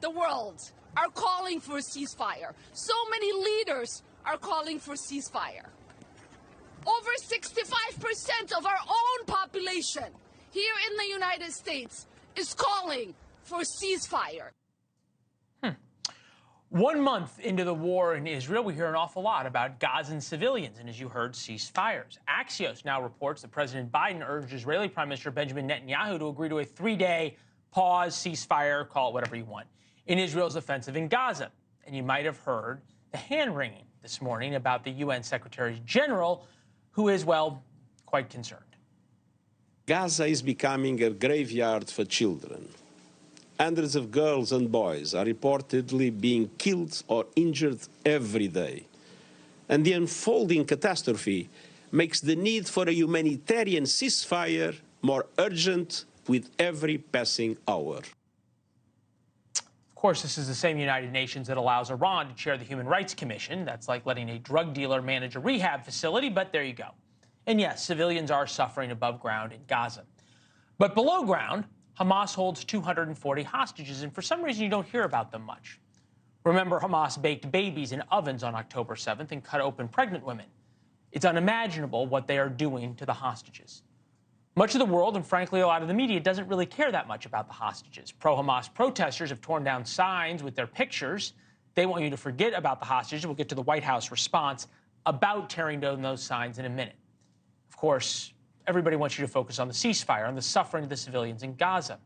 the world are calling for a ceasefire. So many leaders are calling for ceasefire. Over 65% of our own population here in the United States is calling for a ceasefire. 1 month into the war in Israel, we hear an awful lot about Gazan civilians, and as you heard, ceasefires. Axios now reports that President Biden urged Israeli Prime Minister Benjamin Netanyahu to agree to a 3-day pause, ceasefire, call it whatever you want, in Israel's offensive in Gaza. And you might have heard the hand-wringing this morning about the UN Secretary General, who is, well, quite concerned. Gaza is becoming a graveyard for children. Hundreds of girls and boys are reportedly being killed or injured every day. And the unfolding catastrophe makes the need for a humanitarian ceasefire more urgent with every passing hour. Of course, this is the same United Nations that allows Iran to chair the Human Rights Commission. That's like letting a drug dealer manage a rehab facility, but there you go. And yes, civilians are suffering above ground in Gaza. But below ground, Hamas holds 240 hostages, and for some reason you don't hear about them much. Remember, Hamas baked babies in ovens on October 7th and cut open pregnant women. It's unimaginable what they are doing to the hostages. Much of the world, and frankly a lot of the media, doesn't really care that much about the hostages. Pro-Hamas protesters have torn down signs with their pictures. They want you to forget about the hostages. We'll get to the White House response about tearing down those signs in a minute. Of course, everybody wants you to focus on the ceasefire, on the suffering of the civilians in Gaza.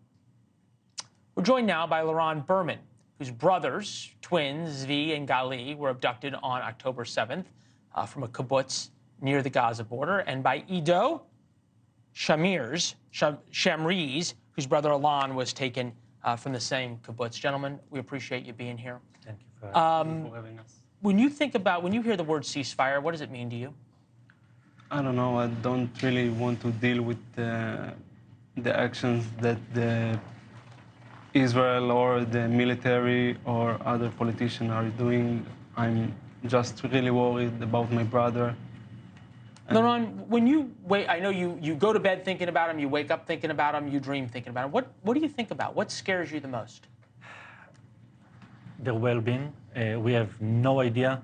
We're joined now by Liran Berman, whose brothers, twins, Ziv and Gali, were abducted on October 7th from a kibbutz near the Gaza border, and by Ido Shamriz, whose brother Alon was taken from the same kibbutz. Gentlemen, we appreciate you being here. Thank you for having us. When you hear the word ceasefire, what does it mean to you? I don't know. I don't really want to deal with the actions that the Israel or the military or other politicians are doing. I'm just really worried about my brother. Liran, when you wait, I know you go to bed thinking about him, you wake up thinking about him, you dream thinking about him. What do you think about? What scares you the most? Their well-being. We have no idea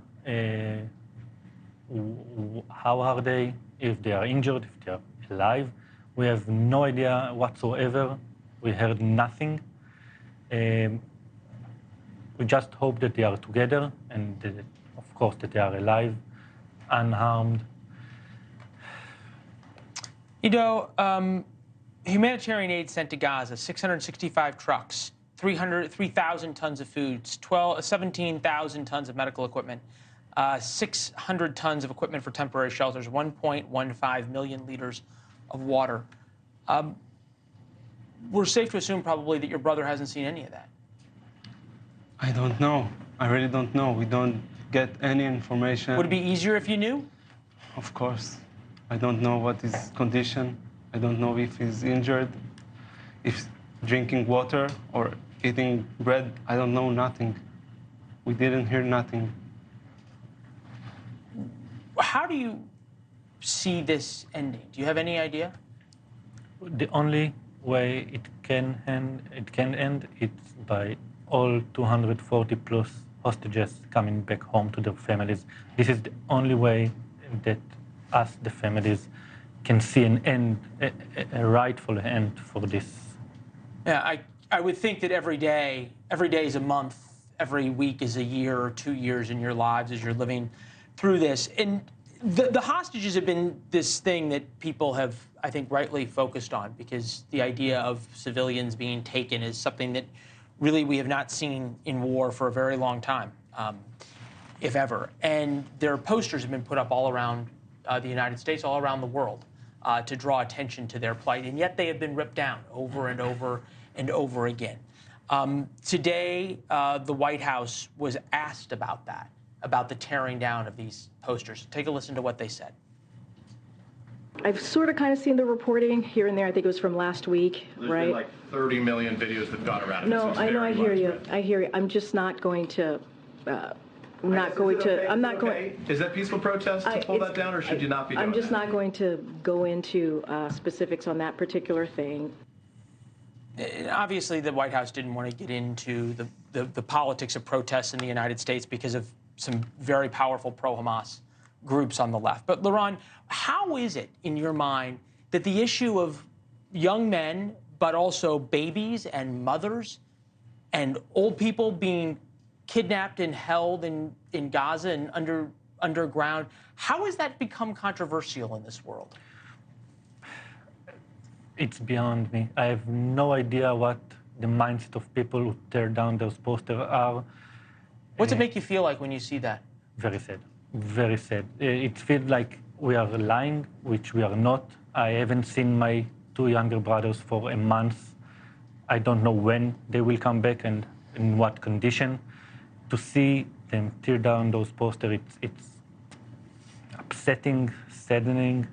how are they, if they are injured, if they are alive. We have no idea whatsoever. We heard nothing. We just hope that they are together and, of course, that they are alive, unharmed. Ido, humanitarian aid sent to Gaza, 665 trucks, 3,000 tons of food, 17,000 tons of medical equipment, 600 tons of equipment for temporary shelters, 1.15 million liters of water. We're safe to assume probably that your brother hasn't seen any of that. I don't know. I really don't know. We don't get any information. Would it be easier if you knew? Of course. I don't know what his condition. I don't know if he's injured, if drinking water or eating bread. I don't know nothing. We didn't hear nothing. How do you see this ending? Do you have any idea? The only way it can end is by all 240 plus hostages coming back home to their families. This is the only way that us, the families, can see an end, a rightful end for this. Yeah, I would think that every day is a month, every week is a year or 2 years in your lives as you're living through this. And the hostages have been this thing that people have, I think, rightly focused on, because the idea of civilians being taken is something that really we have not seen in war for a very long time, if ever. And their posters have been put up all around the United States, all around the world, to draw attention to their plight. And yet they have been ripped down over and over and over again. Today, the White House was asked about that, about the tearing down of these posters. Take a listen to what they said. I've sort of kind of seen the reporting here and there. I think it was from last week, There's right? Been like 30 million videos that got around. No, I know, I hear you. I hear you. I'm just not going to, I'm not going to. Is that peaceful protest to pull that down, or should you not be doing I'm just that? not going to go into specifics on that particular thing. Obviously, the White House didn't want to get into the politics of protests in the United States because of some very powerful pro-Hamas groups on the left. But, Liran, how is it, in your mind, that the issue of young men, but also babies and mothers and old people being kidnapped and held in Gaza and underground, how has that become controversial in this world? It's beyond me. I have no idea what the mindset of people who tear down those posters are. What's it make you feel like when you see that? Very sad. Very sad. It feels like we are lying, which we are not. I haven't seen my two younger brothers for a month. I don't know when they will come back and in what condition. To see them tear down those posters, it's upsetting, saddening,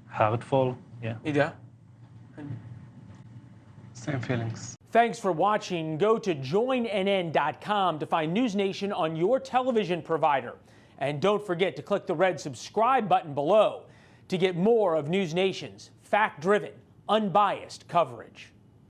hurtful. Yeah. Ida? Same feelings. Thanks for watching. Go to joinnn.com to find NewsNation on your television provider. And don't forget to click the red subscribe button below to get more of NewsNation's fact-driven, unbiased coverage.